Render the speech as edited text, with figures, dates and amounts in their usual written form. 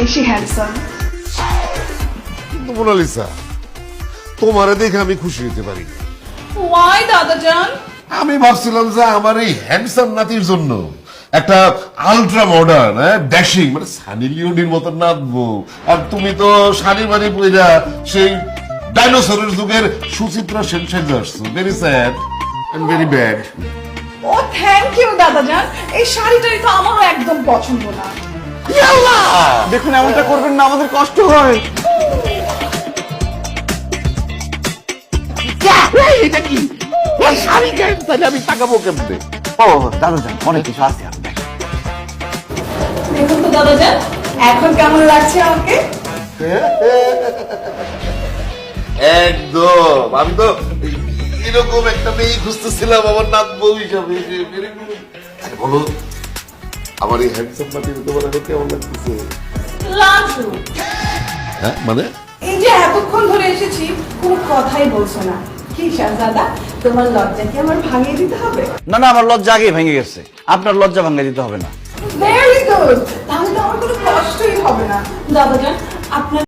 বেশি handsome. Mona Lisa, তোমারে দেখে আমি খুশি হতে পারি না। ওয়াই দাদাজান? আমি ভাবছিলাম যে আমার এই হ্যান্ডসাম নাতির জন্য একটা আলট্রা মডার্ন ড্যাশিং মানে সানি লিওনির মতো নাচবো, আর তুমি তো শাড়ি মানি পইরা সেই ডাইনোসরের যুগের সুচিত্রা সেন সেজে আসছো। Very sad and very bad. Oh thank you দাদাজান, এই শাড়িটাই তো আমারও একদম পছন্দ না। দেখুন এমনটা করবেন না, আমাদের কষ্ট হয়। এটা কি শাড়ি গায়ে তাহলে আমি তাকাবো কেমনে? ও দাদাজান, অনেক কিছু আছে। দেখুন তো দাদাজান, এখন কেমন লাগছে আমাকে? একদম, আমি তো এরকম একটা মেয়ে খুঁজতেছিলাম আমার নাত বউ হিসাবে। বলো, আমার এই হ্যান্ডসাম নাতির তোমার এখন কেমন লাগতেছে? লাজু, হ্যাঁ মানে এই যে এতক্ষণ ধরে এসেছি কোনো কথাই বলছো না, কি শাহজাদা তোমার লজ্জা কি আমার ভাঙিয়ে দিতে হবে? না না, আমার লজ্জা আগেই ভেঙে গেছে, আপনার লজ্জা ভাঙিয়ে দিতে হবে না। ভেরি গুড, তাহলে তো আমার কোনো কষ্টই হবে না। দাদাজান, আপনার